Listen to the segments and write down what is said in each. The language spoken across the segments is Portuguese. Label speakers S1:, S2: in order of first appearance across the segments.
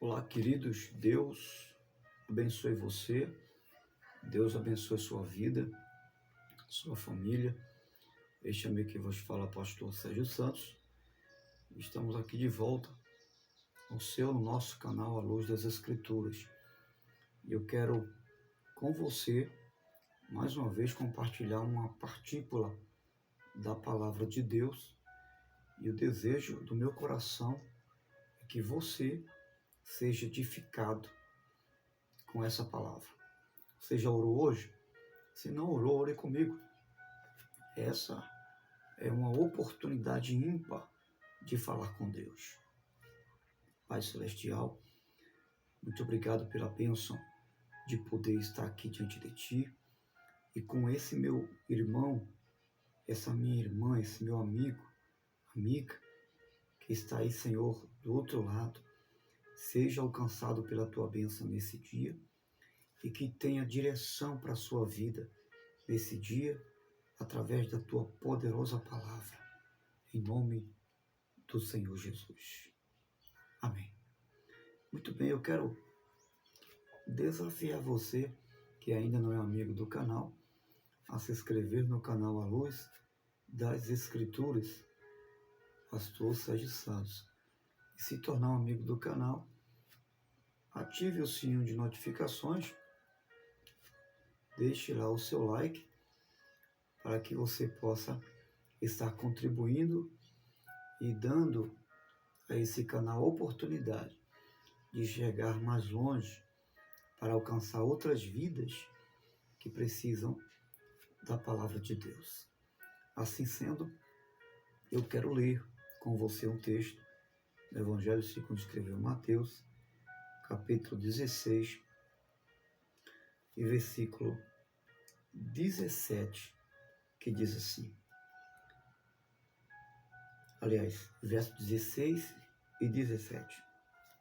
S1: Olá, queridos. Deus abençoe você. Deus abençoe sua vida, sua família. Este amigo que vos fala, pastor Sérgio Santos. Estamos aqui de volta no nosso canal A Luz das Escrituras. E eu quero, com você, mais uma vez, compartilhar uma partícula da palavra de Deus. E o desejo do meu coração é que você seja edificado com essa palavra. Você já orou hoje? Se não orou, ore comigo. Essa é uma oportunidade ímpar de falar com Deus. Pai Celestial, muito obrigado pela bênção de poder estar aqui diante de Ti e com esse meu irmão, essa minha irmã, esse meu amigo, amiga, que está aí, Senhor, do outro lado, seja alcançado pela Tua bênção nesse dia e que tenha direção para a sua vida nesse dia, através da Tua poderosa palavra, em nome do Senhor Jesus. Amém. Muito bem, eu quero desafiar você, que ainda não é amigo do canal, a se inscrever no canal A Luz das Escrituras, pastor Sérgio Santos, e se tornar um amigo do canal. Ative o sininho de notificações, deixe lá o seu like, para que você possa estar contribuindo e dando a esse canal a oportunidade de chegar mais longe para alcançar outras vidas que precisam da palavra de Deus. Assim sendo, eu quero ler com você um texto do Evangelho segundo escreveu Mateus, capítulo 16 e versículo 17, que diz assim. Aliás, verso 16 e 17.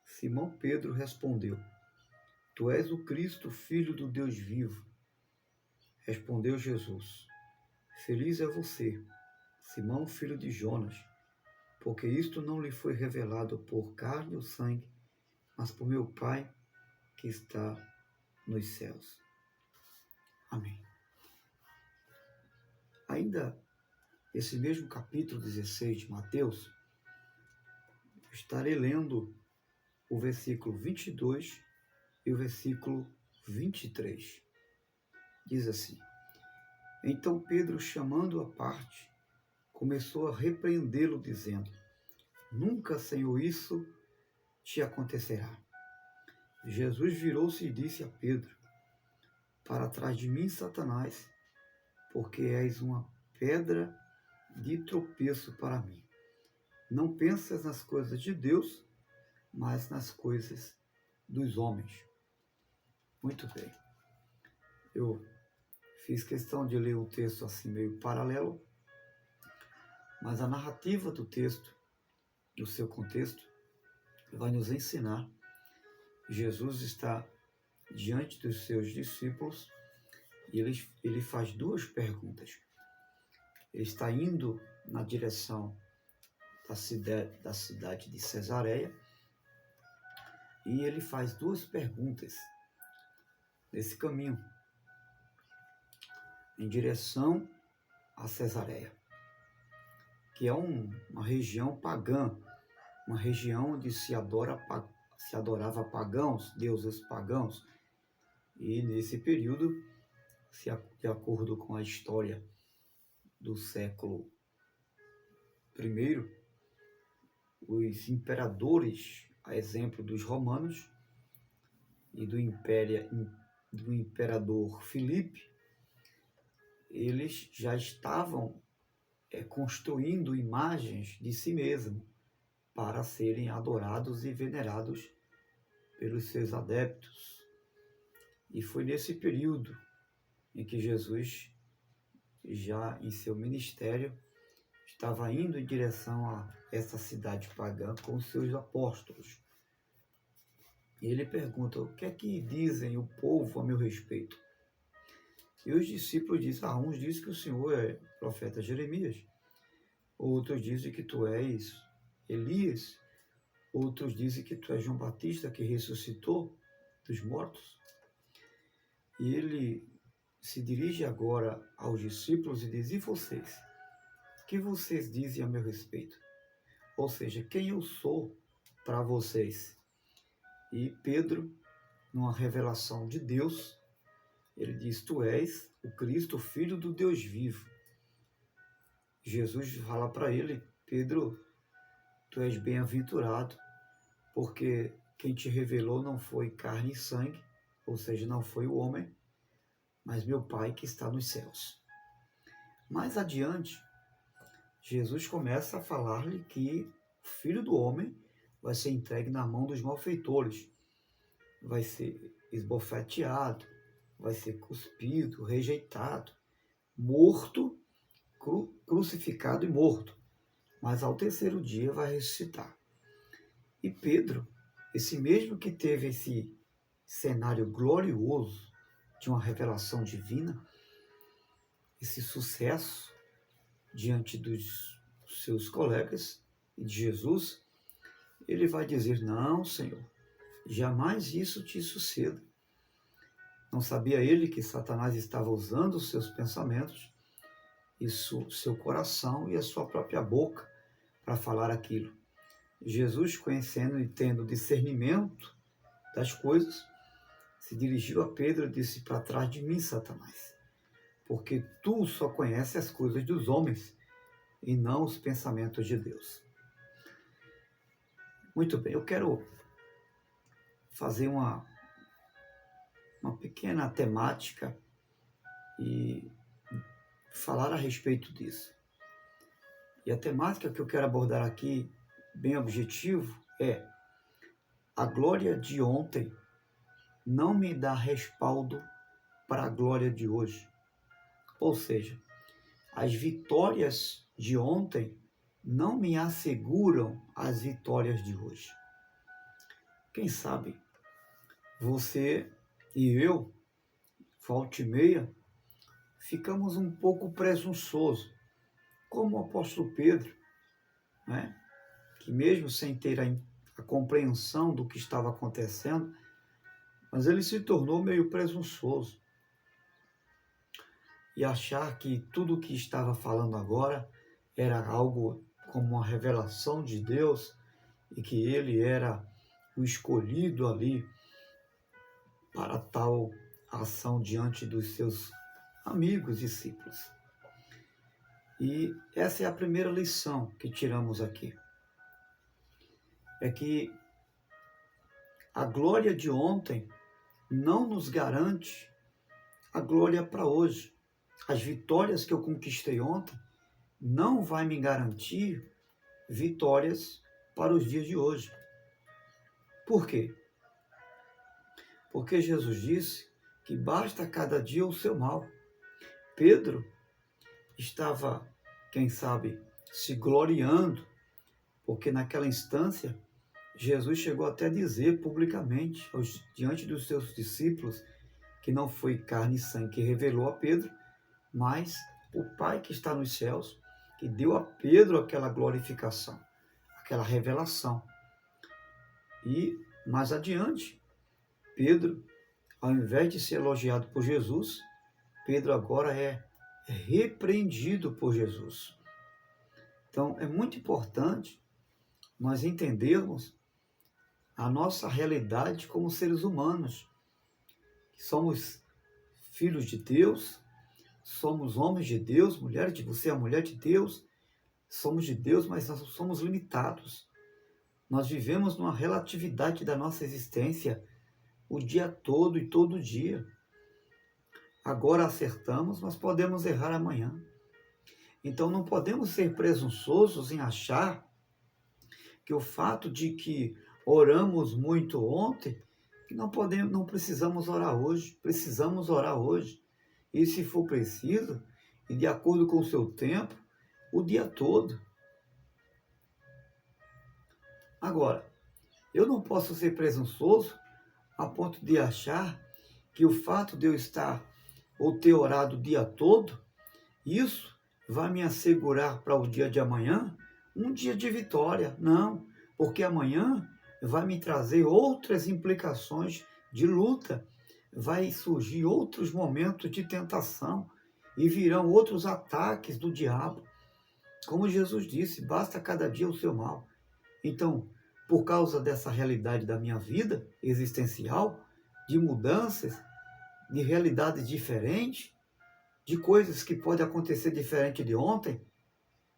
S1: Simão Pedro respondeu: Tu és o Cristo, filho do Deus vivo. Respondeu Jesus: Feliz é você, Simão, filho de Jonas, porque isto não lhe foi revelado por carne ou sangue, mas por meu Pai que está nos céus. Amém. Ainda esse mesmo capítulo 16 de Mateus, eu estarei lendo o versículo 22 e o versículo 23. Diz assim: Então Pedro, chamando-o à parte, começou a repreendê-lo, dizendo: Nunca, Senhor, isso te acontecerá. Jesus virou-se e disse a Pedro: Para trás de mim, Satanás, porque és uma pedra de tropeço para mim. Não pensas nas coisas de Deus, mas nas coisas dos homens. Muito bem. Eu fiz questão de ler o texto assim meio paralelo, mas a narrativa do texto, do seu contexto, vai nos ensinar. Jesus está diante dos seus discípulos e ele faz duas perguntas. Ele está indo na direção da cidade de Cesareia e ele faz duas perguntas nesse caminho, em direção a Cesareia, que é uma região pagã, uma região onde se adorava pagãos, deuses pagãos. E nesse período, de acordo com a história do século I, os imperadores, a exemplo dos romanos e do imperador Filipe, eles já estavam construindo imagens de si mesmo para serem adorados e venerados pelos seus adeptos. E foi nesse período em que Jesus, já em seu ministério, estava indo em direção a essa cidade pagã com os seus apóstolos. E ele pergunta: o que é que dizem o povo a meu respeito? E os discípulos dizem: uns dizem que o Senhor é o profeta Jeremias, outros dizem que tu és Elias, Outros dizem que tu és João Batista que ressuscitou dos mortos. E ele se dirige agora aos discípulos e diz: e vocês? O que vocês dizem a meu respeito? Ou seja, quem eu sou para vocês? E Pedro, numa revelação de Deus, ele diz: tu és o Cristo, o Filho do Deus vivo. Jesus fala para ele: Pedro, tu és bem-aventurado, porque quem te revelou não foi carne e sangue, ou seja, não foi o homem, mas meu Pai que está nos céus. Mais adiante, Jesus começa a falar-lhe que o Filho do Homem vai ser entregue na mão dos malfeitores, vai ser esbofeteado, vai ser cuspido, rejeitado, morto, crucificado e morto, mas ao terceiro dia vai ressuscitar. E Pedro, esse mesmo que teve esse cenário glorioso de uma revelação divina, esse sucesso diante dos seus colegas e de Jesus, ele vai dizer: não, Senhor, jamais isso te suceda. Não sabia ele que Satanás estava usando os seus pensamentos, seu coração e a sua própria boca para falar aquilo. Jesus, conhecendo e tendo discernimento das coisas, se dirigiu a Pedro e disse: para trás de mim, Satanás, porque tu só conheces as coisas dos homens e não os pensamentos de Deus. Muito bem, eu quero fazer uma pequena temática e falar a respeito disso. E a temática que eu quero abordar aqui, bem objetivo, é: a glória de ontem não me dá respaldo para a glória de hoje. Ou seja, as vitórias de ontem não me asseguram as vitórias de hoje. Quem sabe você e eu, volta e meia, ficamos um pouco presunçosos, como o apóstolo Pedro, né? Que mesmo sem ter a compreensão do que estava acontecendo, mas ele se tornou meio presunçoso e achar que tudo o que estava falando agora era algo como uma revelação de Deus e que ele era o escolhido ali para tal ação diante dos seus amigos discípulos. E essa é a primeira lição que tiramos aqui. É que a glória de ontem não nos garante a glória para hoje. As vitórias que eu conquistei ontem não vai me garantir vitórias para os dias de hoje. Por quê? Porque Jesus disse que basta cada dia o seu mal. Pedro estava, quem sabe, se gloriando, porque naquela instância Jesus chegou até a dizer publicamente, diante dos seus discípulos, que não foi carne e sangue que revelou a Pedro, mas o Pai que está nos céus, que deu a Pedro aquela glorificação, aquela revelação. E mais adiante, Pedro, ao invés de ser elogiado por Jesus, Pedro agora é repreendido por Jesus. Então, é muito importante nós entendermos a nossa realidade como seres humanos. Somos filhos de Deus, somos homens de Deus, mulheres de você é a mulher de Deus, somos de Deus, mas nós somos limitados. Nós vivemos numa relatividade da nossa existência o dia todo e todo dia. Agora acertamos, mas podemos errar amanhã. Então não podemos ser presunçosos em achar que o fato de que oramos muito ontem, que não precisamos orar hoje. Precisamos orar hoje. E se for preciso, e de acordo com o seu tempo, o dia todo. Agora, eu não posso ser presunçoso a ponto de achar que o fato de eu estar ou ter orado o dia todo, isso vai me assegurar para o dia de amanhã um dia de vitória. Não, porque amanhã vai me trazer outras implicações de luta, vai surgir outros momentos de tentação e virão outros ataques do diabo. Como Jesus disse, basta cada dia o seu mal. Então, por causa dessa realidade da minha vida existencial, de mudanças, de realidades diferentes, de coisas que podem acontecer diferente de ontem,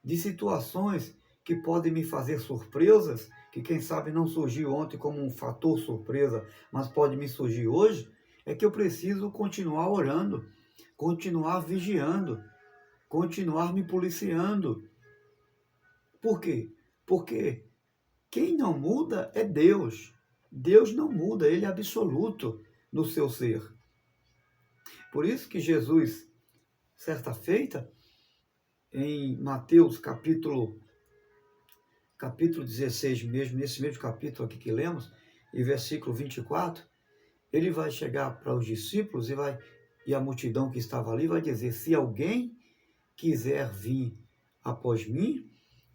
S1: de situações que podem me fazer surpresas, que quem sabe não surgiu ontem como um fator surpresa, mas pode me surgir hoje, é que eu preciso continuar orando, continuar vigiando, continuar me policiando. Por quê? Porque quem não muda é Deus. Deus não muda, Ele é absoluto no seu ser. Por isso que Jesus, certa feita, em Mateus capítulo 16 mesmo, nesse mesmo capítulo aqui que lemos, e versículo 24, ele vai chegar para os discípulos e a multidão que estava ali vai dizer: se alguém quiser vir após mim,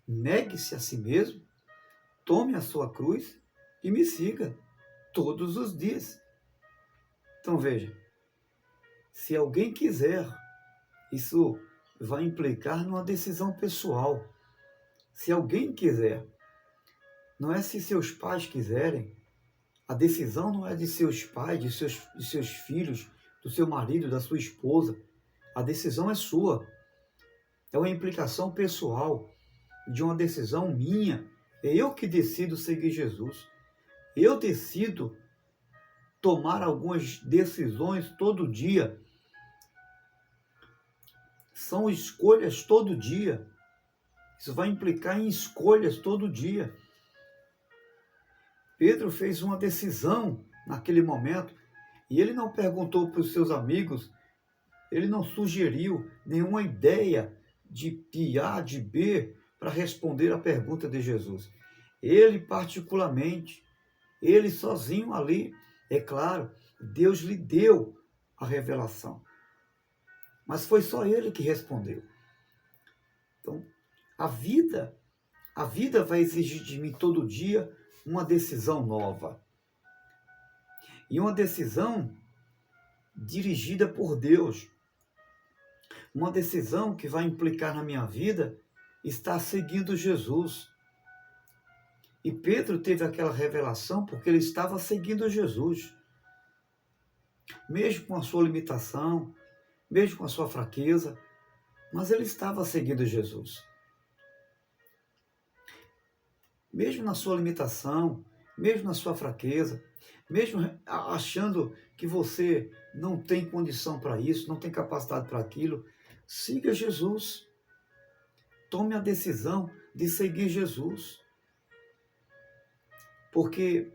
S1: negue-se a si mesmo, tome a sua cruz e me siga todos os dias. Então veja, se alguém quiser, isso vai implicar numa decisão pessoal. Se alguém quiser, não é se seus pais quiserem, a decisão não é de seus pais, de seus filhos, do seu marido, da sua esposa. A decisão é sua. É uma implicação pessoal de uma decisão minha. É eu que decido seguir Jesus. Eu decido tomar algumas decisões todo dia. São escolhas todo dia. Isso vai implicar em escolhas todo dia. Pedro fez uma decisão naquele momento e ele não perguntou para os seus amigos, ele não sugeriu nenhuma ideia de A, de B, para responder a pergunta de Jesus. Ele particularmente, ele sozinho ali, é claro, Deus lhe deu a revelação. Mas foi só ele que respondeu. Então, a vida vai exigir de mim todo dia uma decisão nova. E uma decisão dirigida por Deus. Uma decisão que vai implicar na minha vida estar seguindo Jesus. E Pedro teve aquela revelação porque ele estava seguindo Jesus. Mesmo com a sua limitação, mesmo com a sua fraqueza, mas ele estava seguindo Jesus. Mesmo na sua limitação, mesmo na sua fraqueza, mesmo achando que você não tem condição para isso, não tem capacidade para aquilo, siga Jesus. Tome a decisão de seguir Jesus. Porque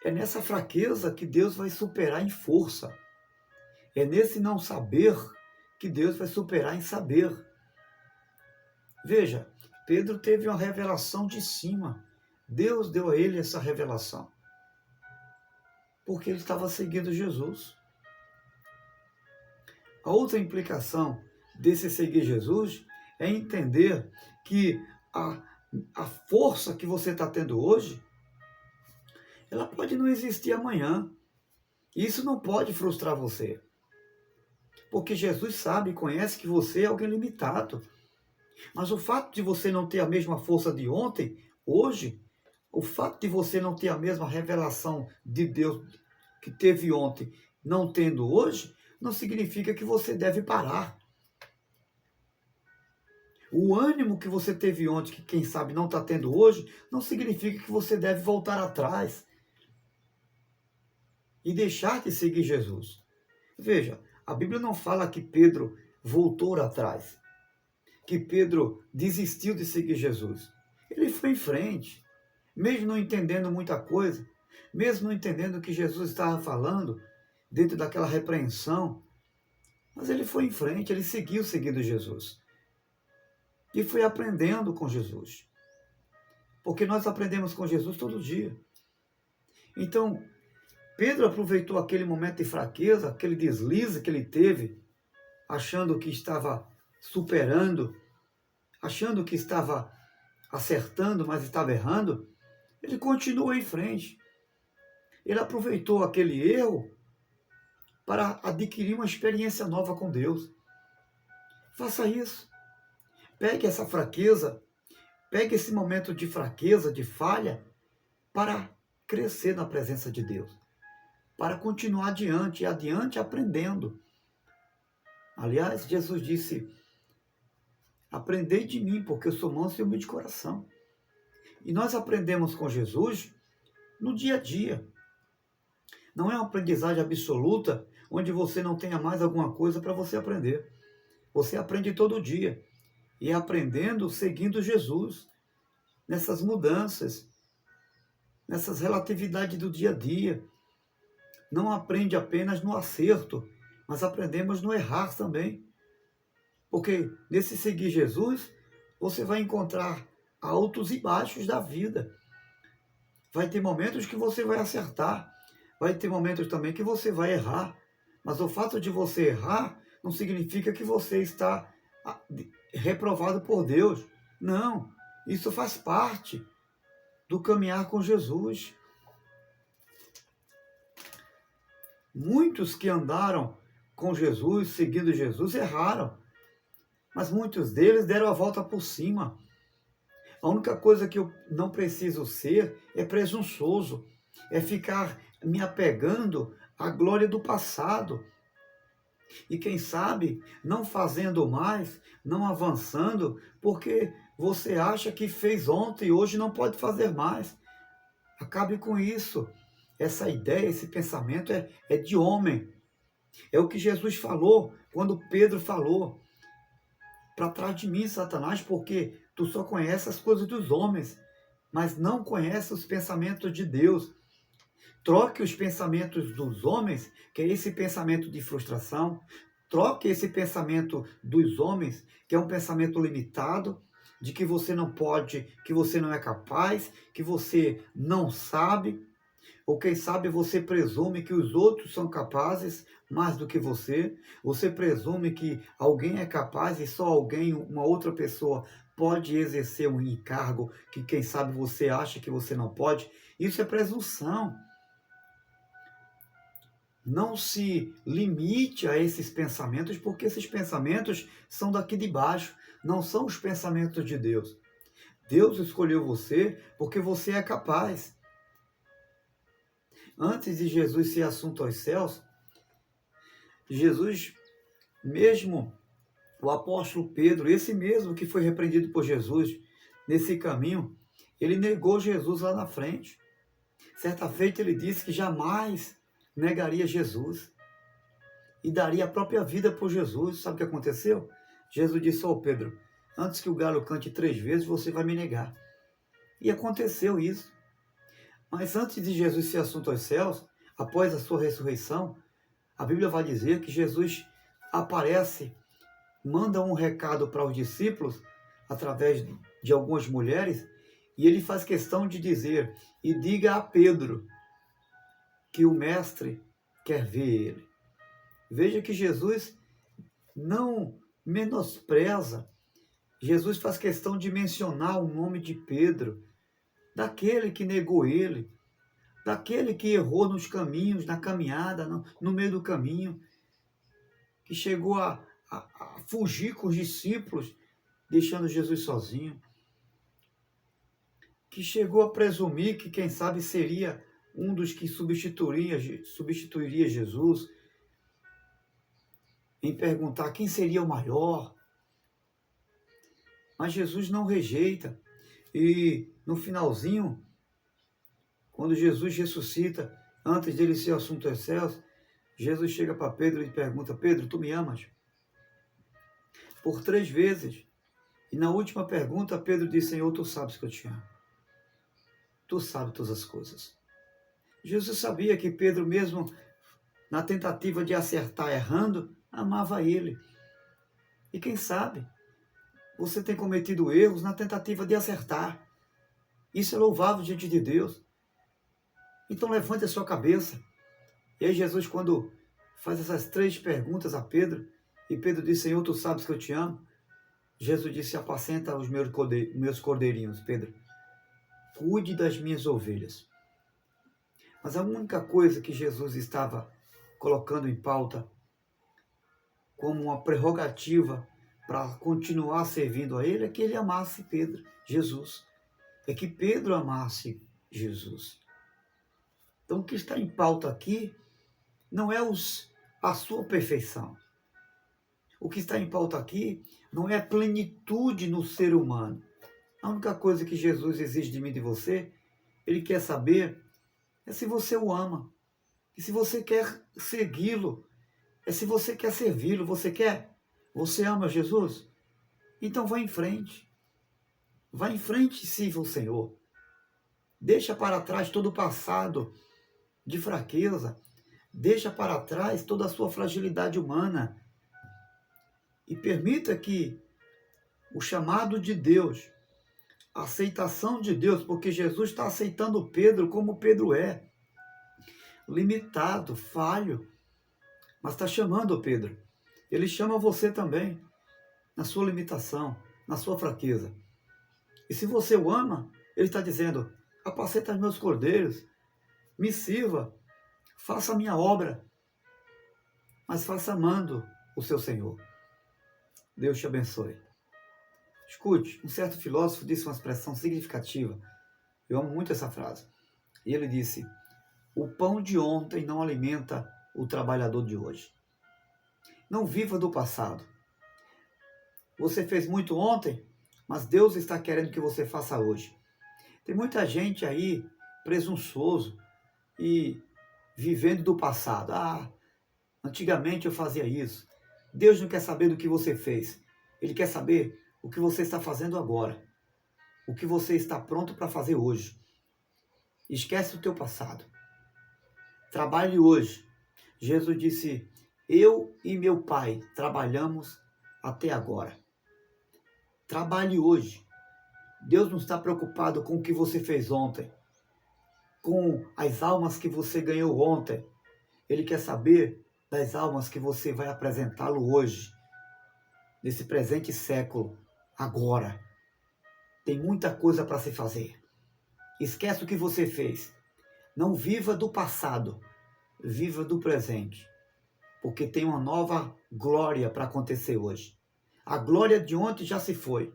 S1: é nessa fraqueza que Deus vai superar em força. É nesse não saber que Deus vai superar em saber. Veja, Pedro teve uma revelação de cima. Deus deu a ele essa revelação. Porque ele estava seguindo Jesus. A outra implicação desse seguir Jesus é entender que a força que você está tendo hoje, ela pode não existir amanhã. E isso não pode frustrar você. Porque Jesus sabe e conhece que você é alguém limitado. Mas o fato de você não ter a mesma força de ontem, hoje, o fato de você não ter a mesma revelação de Deus que teve ontem, não tendo hoje, não significa que você deve parar. O ânimo que você teve ontem, que quem sabe não está tendo hoje, não significa que você deve voltar atrás e deixar de seguir Jesus. Veja, a Bíblia não fala que Pedro voltou atrás, que Pedro desistiu de seguir Jesus. Ele foi em frente, mesmo não entendendo muita coisa, mesmo não entendendo o que Jesus estava falando, dentro daquela repreensão, mas ele foi em frente, ele seguiu seguindo Jesus. E foi aprendendo com Jesus. Porque nós aprendemos com Jesus todo dia. Então, Pedro aproveitou aquele momento de fraqueza, aquele deslize que ele teve, achando que estava superando, achando que estava acertando, mas estava errando. Ele continua em frente. Ele aproveitou aquele erro para adquirir uma experiência nova com Deus. Faça isso. Pegue essa fraqueza, pegue esse momento de fraqueza, de falha, para crescer na presença de Deus. Para continuar adiante, e adiante aprendendo. Aliás, Jesus disse: aprendei de mim, porque eu sou manso e humilde de coração. E nós aprendemos com Jesus no dia a dia. Não é uma aprendizagem absoluta, onde você não tenha mais alguma coisa para você aprender. Você aprende todo dia. E é aprendendo, seguindo Jesus, nessas mudanças, nessas relatividades do dia a dia. Não aprende apenas no acerto, mas aprendemos no errar também. Porque nesse seguir Jesus, você vai encontrar altos e baixos da vida. Vai ter momentos que você vai acertar, vai ter momentos também que você vai errar. Mas o fato de você errar não significa que você está reprovado por Deus. Não, isso faz parte do caminhar com Jesus. Muitos que andaram com Jesus, seguindo Jesus, erraram. Mas muitos deles deram a volta por cima. A única coisa que eu não preciso ser é presunçoso, é ficar me apegando à glória do passado. E quem sabe, não fazendo mais, não avançando, porque você acha que fez ontem e hoje não pode fazer mais. Acabe com isso. Essa ideia, esse pensamento é de homem. É o que Jesus falou quando Pedro falou: para trás de mim, Satanás, porque tu só conheces as coisas dos homens, mas não conheces os pensamentos de Deus. Troque os pensamentos dos homens, que é esse pensamento de frustração. Troque esse pensamento dos homens, que é um pensamento limitado, de que você não pode, que você não é capaz, que você não sabe. Ou quem sabe você presume que os outros são capazes mais do que você. Você presume que alguém é capaz e só alguém, uma outra pessoa, pode exercer um encargo que quem sabe você acha que você não pode. Isso é presunção. Não se limite a esses pensamentos, porque esses pensamentos são daqui de baixo, não são os pensamentos de Deus. Deus escolheu você porque você é capaz. Antes de Jesus ser assunto aos céus, Jesus, mesmo o apóstolo Pedro, esse mesmo que foi repreendido por Jesus nesse caminho, ele negou Jesus lá na frente. Certa feita ele disse que jamais negaria Jesus e daria a própria vida por Jesus. Sabe o que aconteceu? Jesus disse: ô Pedro, antes que o galo cante 3 vezes, você vai me negar. E aconteceu isso. Mas antes de Jesus ser assunto aos céus, após a sua ressurreição, a Bíblia vai dizer que Jesus aparece, manda um recado para os discípulos, através de algumas mulheres, e ele faz questão de dizer: e diga a Pedro que o mestre quer ver ele. Veja que Jesus não menospreza. Jesus faz questão de mencionar o nome de Pedro, daquele que negou ele, daquele que errou nos caminhos, na caminhada, no meio do caminho, que chegou a fugir com os discípulos, deixando Jesus sozinho, que chegou a presumir que quem sabe seria um dos que substituiria Jesus, em perguntar quem seria o maior. Mas Jesus não rejeita. E no finalzinho, quando Jesus ressuscita, antes dele ser assunto aos céus, Jesus chega para Pedro e pergunta: Pedro, tu me amas? Por 3 vezes. E na última pergunta, Pedro diz: Senhor, tu sabes que eu te amo. Tu sabes todas as coisas. Jesus sabia que Pedro, mesmo na tentativa de acertar errando, amava ele. E quem sabe você tem cometido erros na tentativa de acertar. Isso é louvável diante de Deus. Então levante a sua cabeça. E aí Jesus, quando faz essas 3 perguntas a Pedro, e Pedro diz: Senhor, tu sabes que eu te amo. Jesus disse: apacenta os meus cordeirinhos, Pedro. cuide das minhas ovelhas. Mas a única coisa que Jesus estava colocando em pauta como uma prerrogativa para continuar servindo a ele é que ele amasse Pedro, Jesus. É que Pedro amasse Jesus. Então o que está em pauta aqui não é a sua perfeição. O que está em pauta aqui não é a plenitude no ser humano. A única coisa que Jesus exige de mim e de você, ele quer saber é se você o ama. E se você quer segui-lo, é se você quer servi-lo, você quer? Você ama Jesus? Então vá em frente. Vá em frente e sirva o Senhor. Deixa para trás todo o passado de fraqueza. Deixa para trás toda a sua fragilidade humana. E permita que o chamado de Deus, a aceitação de Deus, porque Jesus está aceitando Pedro como Pedro é. Limitado, falho, mas está chamando Pedro. Ele chama você também, na sua limitação, na sua fraqueza. E se você o ama, ele está dizendo, apacenta os meus cordeiros, me sirva, faça a minha obra, mas faça amando o seu Senhor. Deus te abençoe. Escute, um certo filósofo disse uma expressão significativa. Eu amo muito essa frase. E ele disse, o pão de ontem não alimenta o trabalhador de hoje. Não viva do passado. Você fez muito ontem, mas Deus está querendo que você faça hoje. Tem muita gente aí presunçoso e vivendo do passado. Antigamente eu fazia isso. Deus não quer saber do que você fez. Ele quer saber o que você está fazendo agora. O que você está pronto para fazer hoje. Esquece o teu passado. Trabalhe hoje. Jesus disse, eu e meu Pai trabalhamos até agora. Trabalhe hoje. Deus não está preocupado com o que você fez ontem, com as almas que você ganhou ontem. Ele quer saber das almas que você vai apresentá-lo hoje, nesse presente século, agora. Tem muita coisa para se fazer. Esquece o que você fez. Não viva do passado, viva do presente, porque tem uma nova glória para acontecer hoje. A glória de ontem já se foi.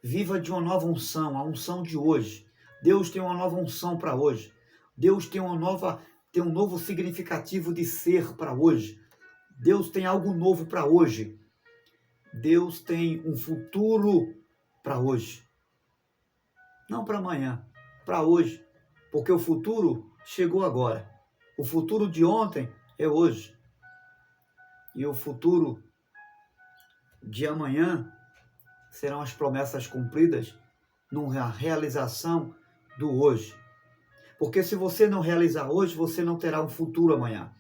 S1: Viva de uma nova unção, a unção de hoje. Deus tem uma nova unção para hoje. Deus tem um novo significativo de ser para hoje. Deus tem algo novo para hoje. Deus tem um futuro para hoje. Não para amanhã, para hoje. Porque o futuro chegou agora. O futuro de ontem é hoje. E o futuro de amanhã serão as promessas cumpridas numa realização do hoje. Porque se você não realizar hoje, você não terá um futuro amanhã.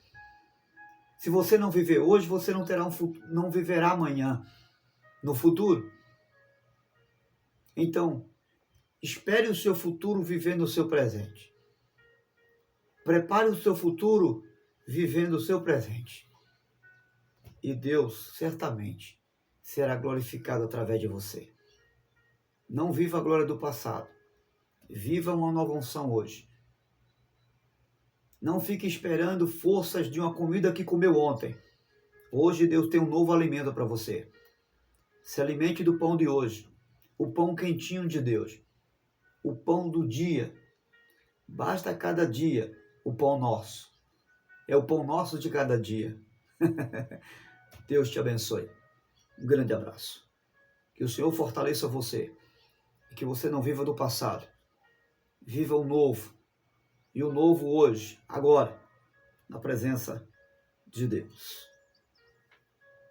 S1: Se você não viver hoje, você não viverá amanhã, no futuro. Então, espere o seu futuro vivendo o seu presente. Prepare o seu futuro vivendo o seu presente. E Deus, certamente, será glorificado através de você. Não viva a glória do passado. Viva uma nova unção hoje. Não fique esperando forças de uma comida que comeu ontem. Hoje Deus tem um novo alimento para você. Se alimente do pão de hoje. O pão quentinho de Deus. O pão do dia. Basta cada dia o pão nosso. É o pão nosso de cada dia. Deus te abençoe. Um grande abraço. Que o Senhor fortaleça você. E que você não viva do passado. Viva o novo. E o novo hoje, agora, na presença de Deus.